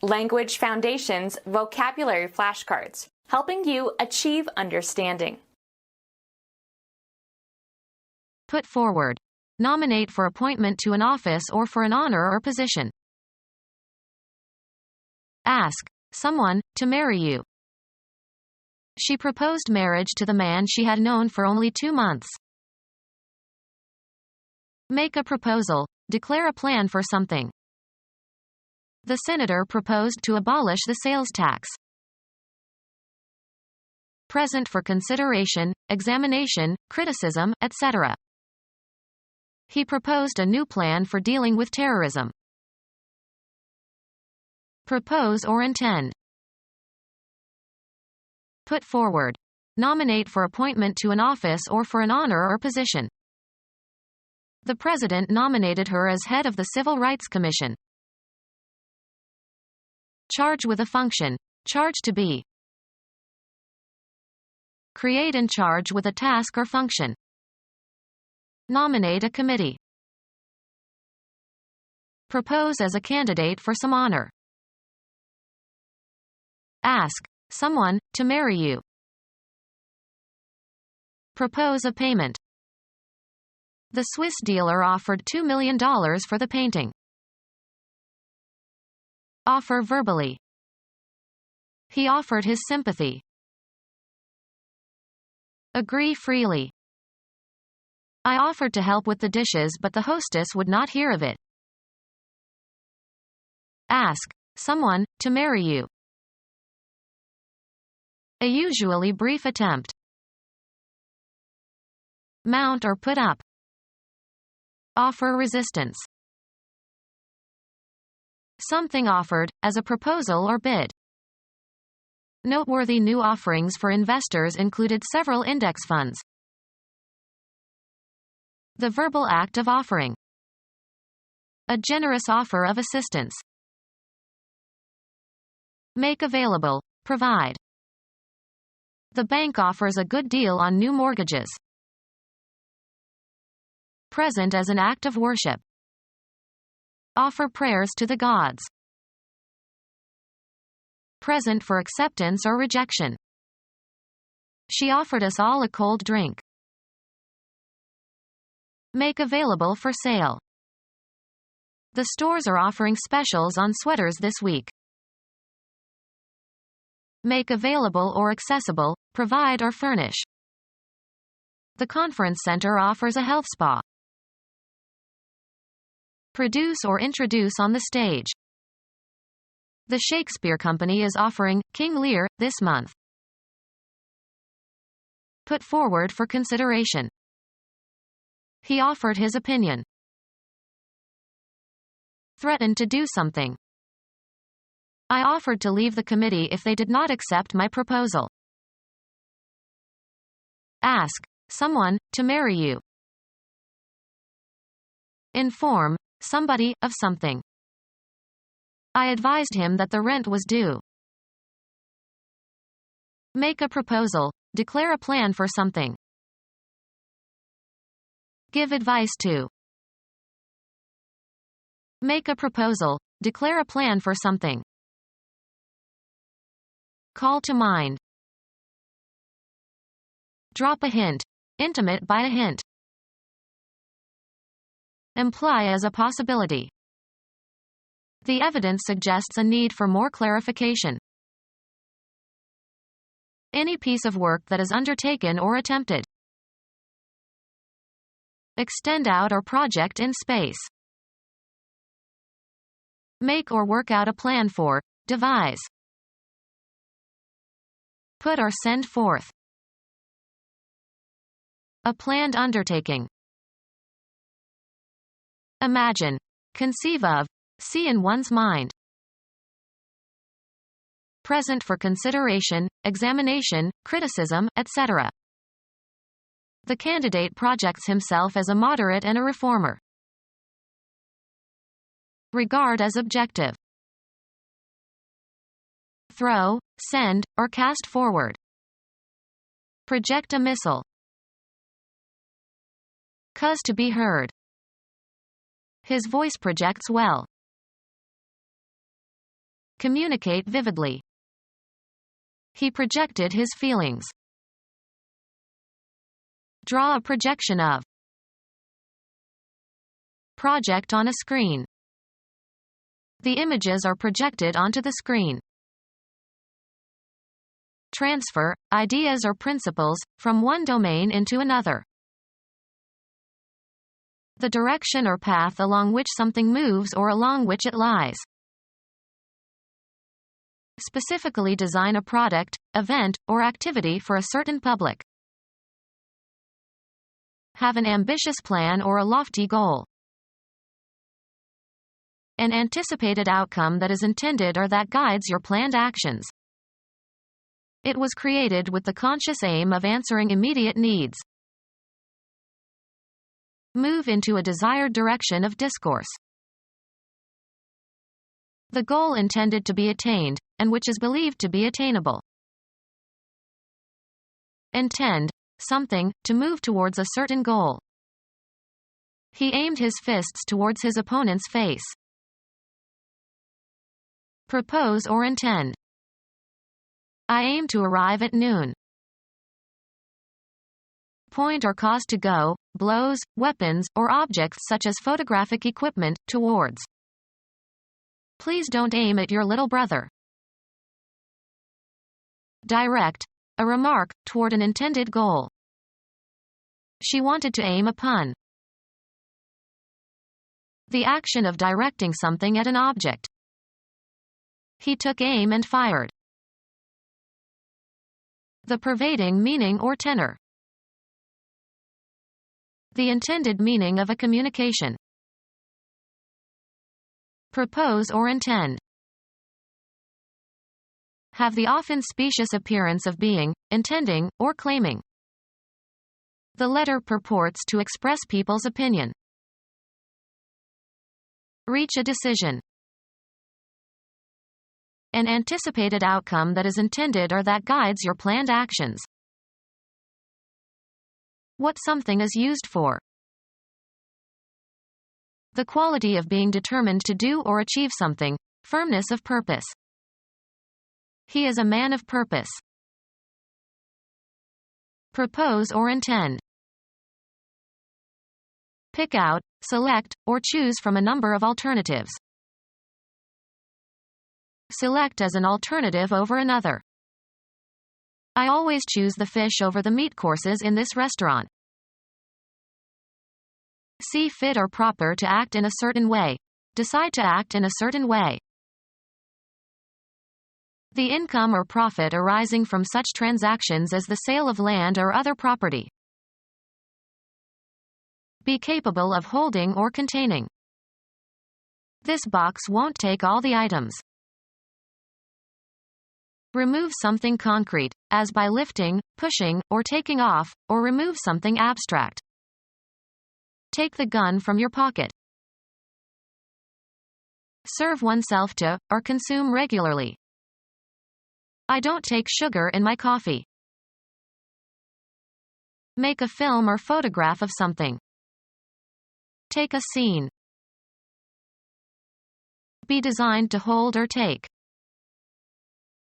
Language Foundations Vocabulary Flashcards, helping you achieve understanding. Put forward. Nominate for appointment to an office or for an honor or position. Ask someone to marry you. She proposed marriage to the man she had known for only 2 months. Make a proposal. Declare a plan for something. The senator proposed to abolish the sales tax. Present for consideration, examination, criticism, etc. He proposed a new plan for dealing with terrorism. Propose or intend. Put forward. Nominate for appointment to an office or for an honor or position. The president nominated her as head of the Civil Rights Commission. Charge with a function. Charge to be. Create and charge with a task or function. Nominate a committee. Propose as a candidate for some honor. Ask someone to marry you. Propose a payment. The Swiss dealer offered $2 million for the painting. Offer verbally. He offered his sympathy. Agree freely. I offered to help with the dishes, but the hostess would not hear of it. Ask someone to marry you. A usually brief attempt. Mount or put up. Offer resistance. Something offered, as a proposal or bid. Noteworthy new offerings for investors included several index funds. The verbal act of offering. A generous offer of assistance. Make available, provide. The bank offers a good deal on new mortgages. Present as an act of worship. Offer prayers to the gods. Present for acceptance or rejection. She offered us all a cold drink. Make available for sale. The stores are offering specials on sweaters this week. Make available or accessible, provide or furnish. The conference center offers a health spa. Produce or introduce on the stage. The Shakespeare Company is offering King Lear this month. Put forward for consideration. He offered his opinion. Threatened to do something. I offered to leave the committee if they did not accept my proposal. Ask someone to marry you. Inform somebody of something. I advised him that the rent was due. Make a proposal. Declare a plan for something. Give advice to. Make a proposal. Declare a plan for something. Call to mind. Drop a hint. Intimate by a hint. Imply as a possibility. The evidence suggests a need for more clarification. Any piece of work that is undertaken or attempted. Extend out or project in space. Make or work out a plan for, devise. Put or send forth. A planned undertaking. Imagine, conceive of, see in one's mind. Present for consideration, examination, criticism, etc. The candidate projects himself as a moderate and a reformer. Regard as objective. Throw, send, or cast forward. Project a missile. Cause to be heard. His voice projects well. communicate vividly. He projected his feelings. Draw a projection of. Project on a screen. The images are projected onto the screen. Transfer, ideas or principles, from one domain into another. The direction or path along which something moves or along which it lies. Specifically design a product, event, or activity for a certain public. Have an ambitious plan or a lofty goal. An anticipated outcome that is intended or that guides your planned actions. It was created with the conscious aim of answering immediate needs. Move into a desired direction of discourse. The goal intended to be attained, and which is believed to be attainable. Intend, something, to move towards a certain goal. He aimed his fists towards his opponent's face. Propose or intend. I aim to arrive at noon. Point or cause to go, blows, weapons, or objects such as photographic equipment, towards. Please don't aim at your little brother. Direct, a remark, toward an intended goal. She wanted to aim a pun. The action of directing something at an object. He took aim and fired. The pervading meaning or tenor. The intended meaning of a communication. Propose or intend. Have the often specious appearance of being, intending, or claiming. The letter purports to express people's opinion. Reach a decision. An anticipated outcome that is intended or that guides your planned actions. What something is used for. The quality of being determined to do or achieve something, firmness of purpose. He is a man of purpose. Propose or intend. Pick out, select, or choose from a number of alternatives. Select as an alternative over another. I always choose the fish over the meat courses in this restaurant. See fit or proper to act in a certain way. Decide to act in a certain way. The income or profit arising from such transactions as the sale of land or other property. Be capable of holding or containing. This box won't take all the items. Remove something concrete, as by lifting, pushing, or taking off, or remove something abstract. Take the gun from your pocket. Serve oneself to, or consume regularly. I don't take sugar in my coffee. Make a film or photograph of something. Take a scene. Be designed to hold or take.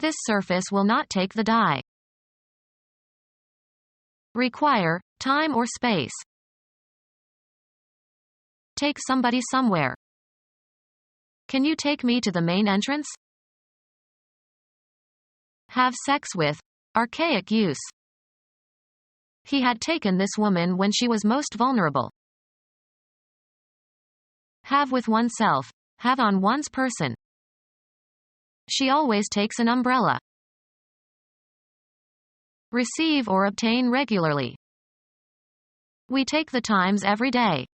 This surface will not take the dye. Require, time or space. Take somebody somewhere. Can you take me to the main entrance? Have sex with. Archaic use. He had taken this woman when she was most vulnerable. Have with oneself. Have on one's person. She always takes an umbrella. Receive or obtain regularly. We take the Times every day.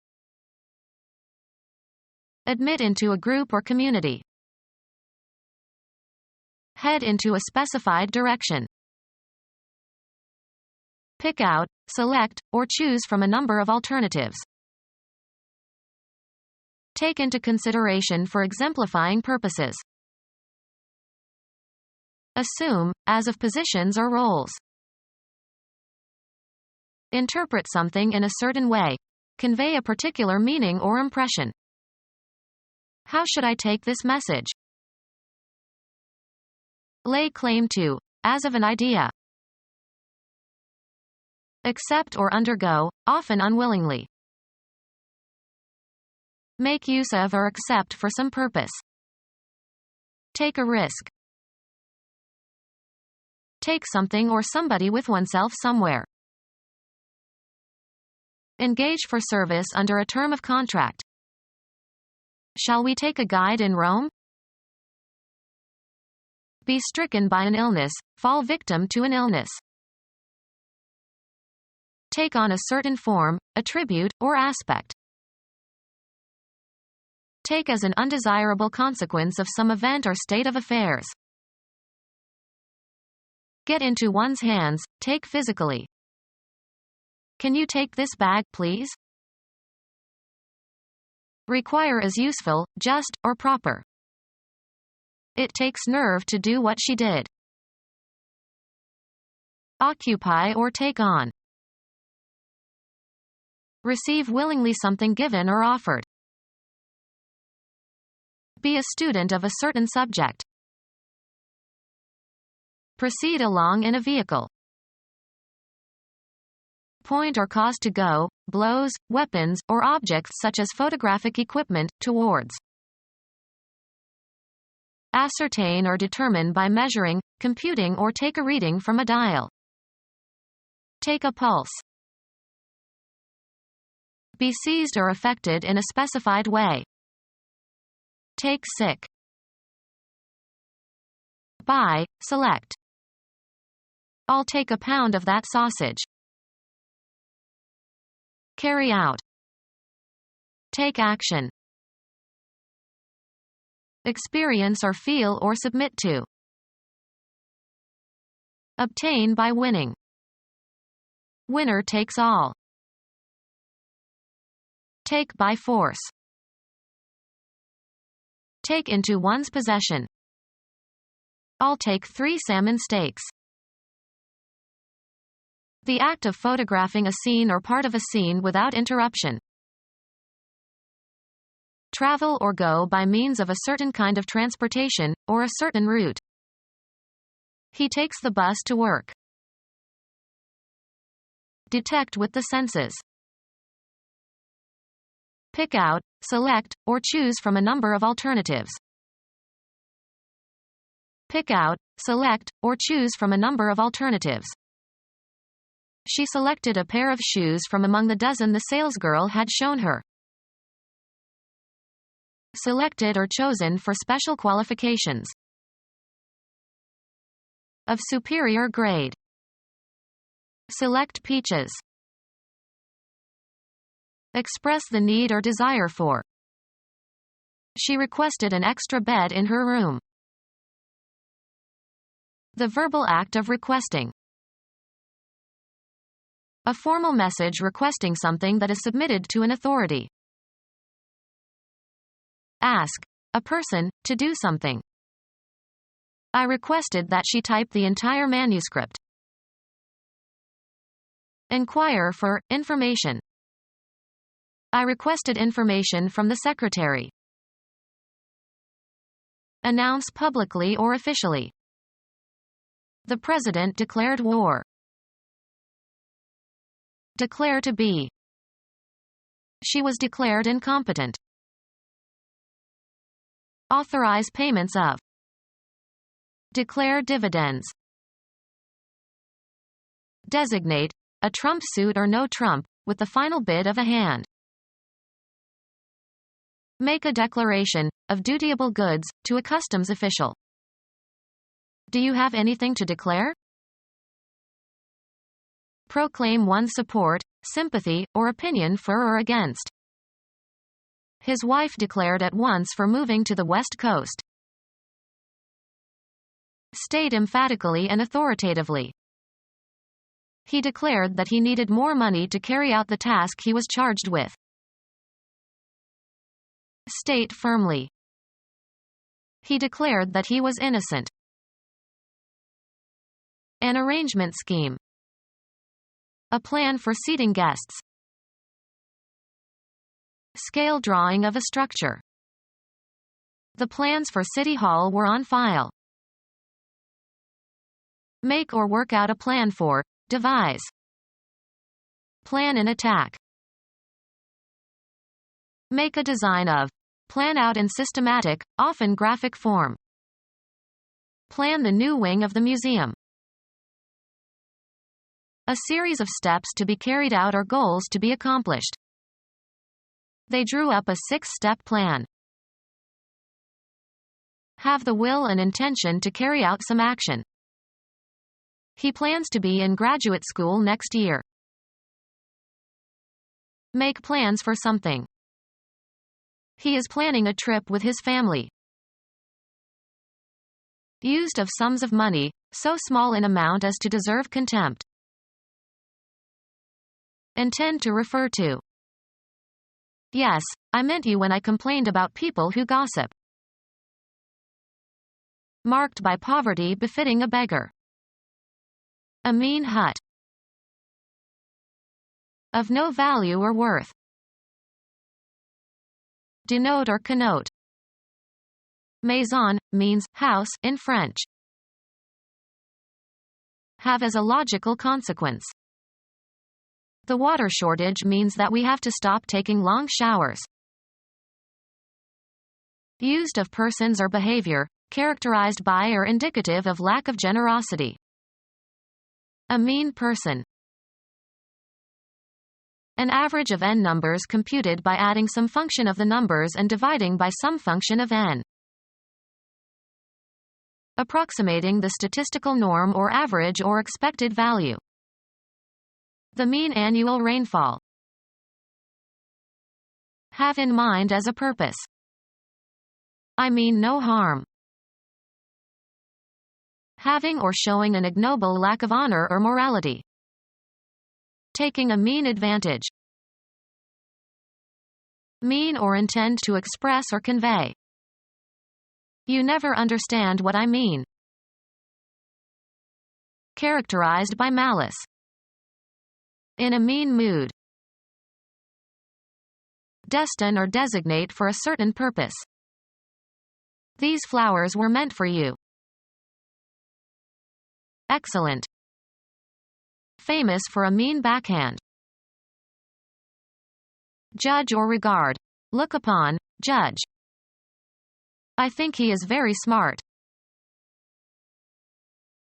Admit into a group or community. Head into a specified direction. Pick out, select, or choose from a number of alternatives. Take into consideration for exemplifying purposes. Assume, as of positions or roles. Interpret something in a certain way. Convey a particular meaning or impression. How should I take this message? Lay claim to, as of an idea. Accept or undergo, often unwillingly. Make use of or accept for some purpose. Take a risk. Take something or somebody with oneself somewhere. Engage for service under a term of contract. Shall we take a guide in Rome? Be stricken by an illness, fall victim to an illness. Take on a certain form, attribute, or aspect. Take as an undesirable consequence of some event or state of affairs. Get into one's hands, take physically. Can you take this bag, please? Require as useful, just, or proper. It takes nerve to do what she did. Occupy or take on. Receive willingly something given or offered. Be a student of a certain subject. Proceed along in a vehicle. Point or cause to go, blows, weapons, or objects such as photographic equipment, towards. Ascertain or determine by measuring, computing or take a reading from a dial. Take a pulse. Be seized or affected in a specified way. Take sick. Buy, select. I'll take a pound of that sausage. Carry out. Take action. Experience or feel or submit to. Obtain by winning. Winner takes all. Take by force. Take into one's possession. I'll take 3 salmon steaks. The act of photographing a scene or part of a scene without interruption. Travel or go by means of a certain kind of transportation, or a certain route. He takes the bus to work. Detect with the senses. Pick out, select, or choose from a number of alternatives. Pick out, select, or choose from a number of alternatives. She selected a pair of shoes from among the dozen the salesgirl had shown her. Selected or chosen for special qualifications. Of superior grade. Select peaches. Express the need or desire for. She requested an extra bed in her room. The verbal act of requesting. A formal message requesting something that is submitted to an authority. Ask a person to do something. I requested that she type the entire manuscript. Inquire for information. I requested information from the secretary. Announce publicly or officially. The president declared war. Declare to be. She was declared incompetent. Authorize payments of. Declare dividends. Designate, a trump suit or no trump, with the final bid of a hand. Make a declaration, of dutiable goods, to a customs official. Do you have anything to declare? Proclaim one's support, sympathy, or opinion for or against. His wife declared at once for moving to the West Coast. State emphatically and authoritatively. He declared that he needed more money to carry out the task he was charged with. State firmly. He declared that he was innocent. An arrangement scheme. A plan for seating guests. Scale drawing of a structure. The plans for City Hall were on file. Make or work out a plan for, devise. Plan an attack. Make a design of. Plan out in systematic, often graphic form. Plan the new wing of the museum. A series of steps to be carried out or goals to be accomplished. They drew up a 6-step plan. Have the will and intention to carry out some action. He plans to be in graduate school next year. Make plans for something. He is planning a trip with his family. Used of sums of money, so small in amount as to deserve contempt. Intend to refer to. Yes, I meant you when I complained about people who gossip. Marked by poverty befitting a beggar. A mean hut. Of no value or worth. Denote or connote. Maison means house in French. Have as a logical consequence. The water shortage means that we have to stop taking long showers. Used of persons or behavior, characterized by or indicative of lack of generosity. A mean person. An average of n numbers computed by adding some function of the numbers and dividing by some function of n. Approximating the statistical norm or average or expected value. The mean annual rainfall. Have in mind as a purpose. I mean no harm. Having or showing an ignoble lack of honor or morality. Taking a mean advantage. Mean or intend to express or convey. You never understand what I mean. Characterized by malice. In a mean mood. Destine or designate for a certain purpose. These flowers were meant for you. Excellent. Famous for a mean backhand. Judge or regard. Look upon, judge. I think he is very smart.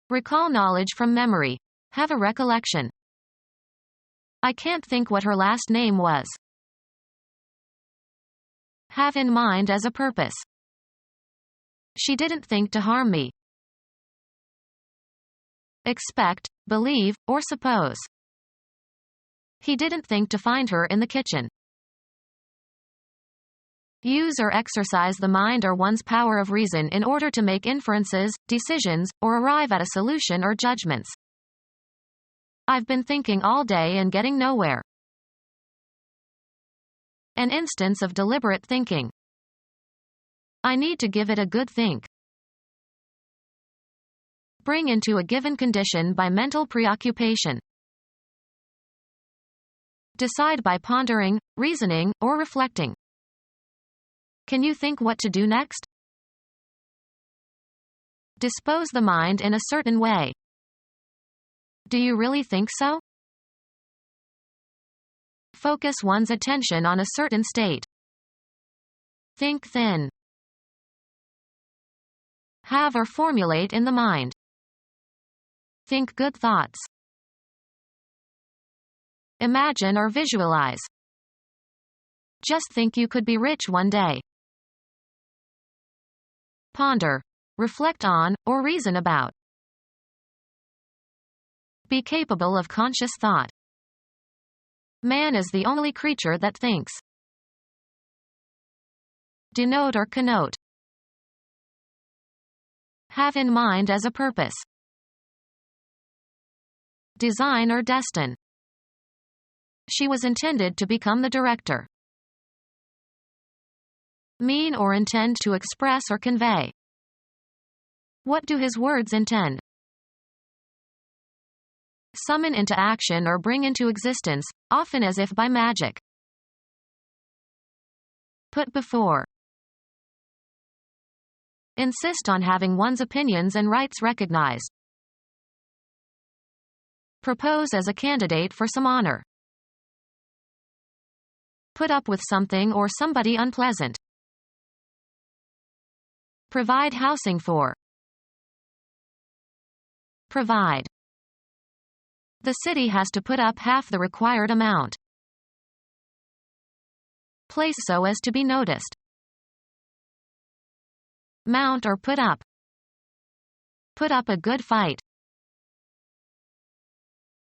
Recall knowledge from memory. Have a recollection. I can't think what her last name was. Have in mind as a purpose. She didn't think to harm me. Expect, believe, or suppose. He didn't think to find her in the kitchen. Use or exercise the mind or one's power of reason in order to make inferences, decisions, or arrive at a solution or judgments. I've been thinking all day and getting nowhere. An instance of deliberate thinking. I need to give it a good think. Bring into a given condition by mental preoccupation. Decide by pondering, reasoning, or reflecting. Can you think what to do next? Dispose the mind in a certain way. Do you really think so? Focus one's attention on a certain state. Think thin. Have or formulate in the mind. Think good thoughts. Imagine or visualize. Just think you could be rich one day. Ponder. Reflect on, or reason about. Be capable of conscious thought. Man is the only creature that thinks. Denote or connote. Have in mind as a purpose. Design or destine. She was intended to become the director. Mean or intend to express or convey. What do his words intend? Summon into action or bring into existence, often as if by magic. Put before. Insist on having one's opinions and rights recognized. Propose as a candidate for some honor. Put up with something or somebody unpleasant. Provide housing for. Provide. The city has to put up half the required amount. Place so as to be noticed. Mount or put up. Put up a good fight.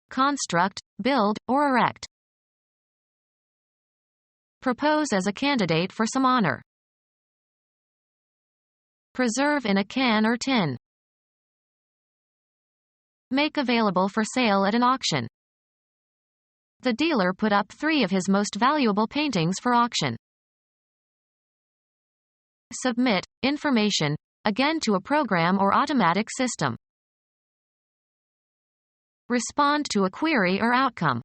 Construct, build, or erect. Propose as a candidate for some honor. Preserve in a can or tin. Make available for sale at an auction. The dealer put up 3 of his most valuable paintings for auction. Submit information, again to a program or automatic system. Respond to a query or outcome.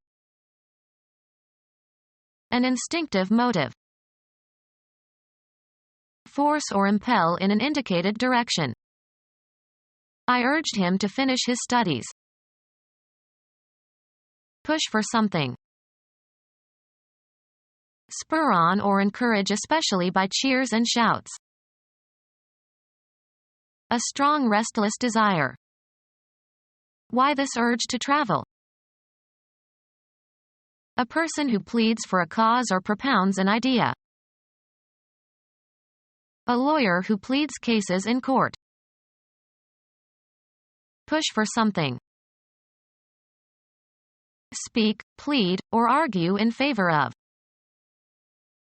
An instinctive motive. Force or impel in an indicated direction. I urged him to finish his studies. Push for something. Spur on or encourage, especially by cheers and shouts. A strong restless desire. Why this urge to travel? A person who pleads for a cause or propounds an idea. A lawyer who pleads cases in court. Push for something. Speak, plead, or argue in favor of.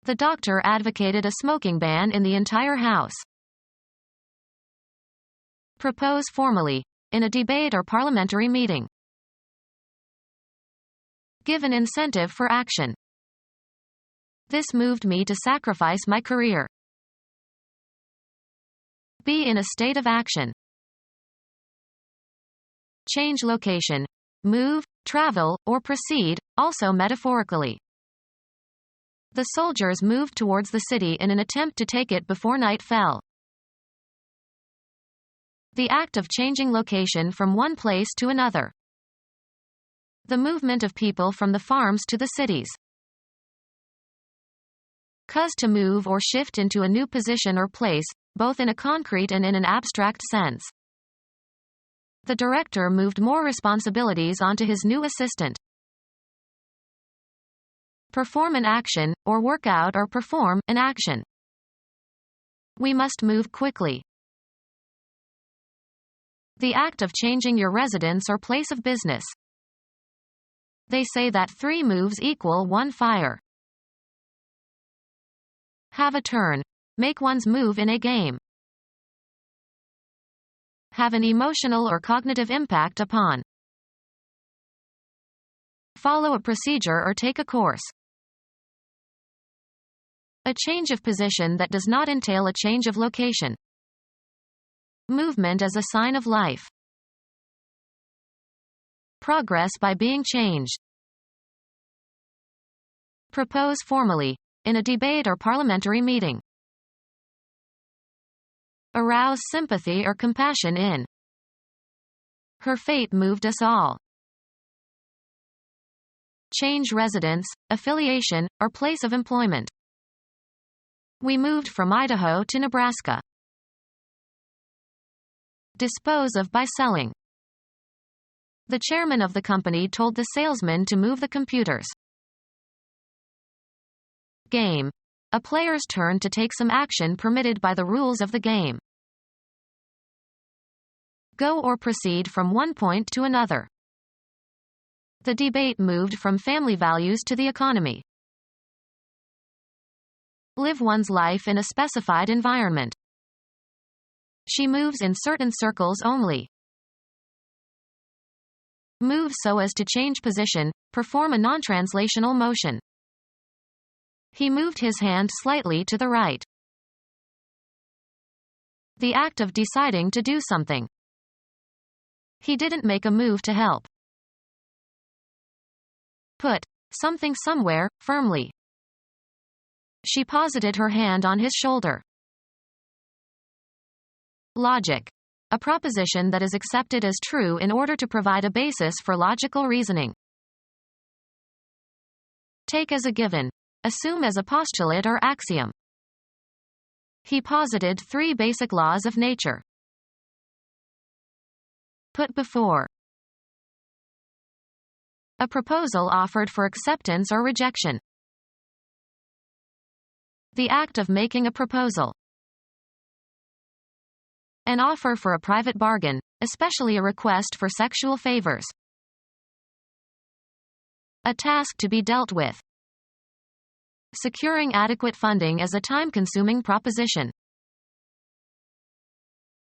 The doctor advocated a smoking ban in the entire house. Propose formally, in a debate or parliamentary meeting. Give an incentive for action. This moved me to sacrifice my career. Be in a state of action. Change location. Move, travel, or proceed, also metaphorically. The soldiers moved towards the city in an attempt to take it before night fell. The act of changing location from one place to another. The movement of people from the farms to the cities. Cause to move or shift into a new position or place, both in a concrete and in an abstract sense. The director moved more responsibilities onto his new assistant. Perform an action, or work out or perform an action. We must move quickly. The act of changing your residence or place of business. They say that 3 moves equal 1 fire. Have a turn. Make one's move in a game. Have an emotional or cognitive impact upon. Follow a procedure or take a course. A change of position that does not entail a change of location. Movement as a sign of life. Progress by being changed. Propose formally, in a debate or parliamentary meeting. Arouse sympathy or compassion in. Her fate moved us all. Change residence, affiliation, or place of employment. We moved from Idaho to Nebraska. Dispose of by selling. The chairman of the company told the salesman to move the computers. Game. A player's turn to take some action permitted by the rules of the game. Go or proceed from one point to another. The debate moved from family values to the economy. Live one's life in a specified environment. She moves in certain circles only. Move so as to change position, perform a non-translational motion. He moved his hand slightly to the right. The act of deciding to do something. He didn't make a move to help. Put something somewhere, firmly. She posited her hand on his shoulder. Logic. a proposition that is accepted as true in order to provide a basis for logical reasoning. Take as a given. Assume as a postulate or axiom. He posited 3 basic laws of nature. Put before. A proposal offered for acceptance or rejection. The act of making a proposal. An offer for a private bargain, especially a request for sexual favors. A task to be dealt with. Securing adequate funding is a time-consuming proposition.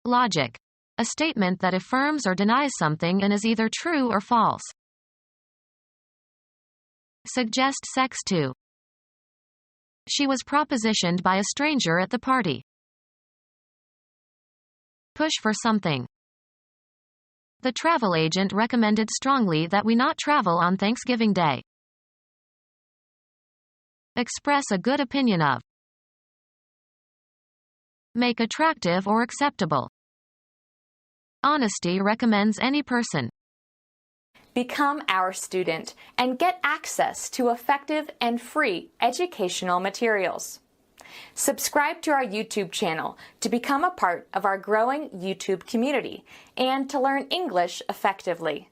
Logic. A statement that affirms or denies something and is either true or false. Suggest sex to. She was propositioned by a stranger at the party. Push for something. The travel agent recommended strongly that we not travel on Thanksgiving Day. Express a good opinion of. Make attractive or acceptable. Honesty recommends any person. Become our student and get access to effective and free educational materials. Subscribe to our YouTube channel to become a part of our growing YouTube community and to learn English effectively.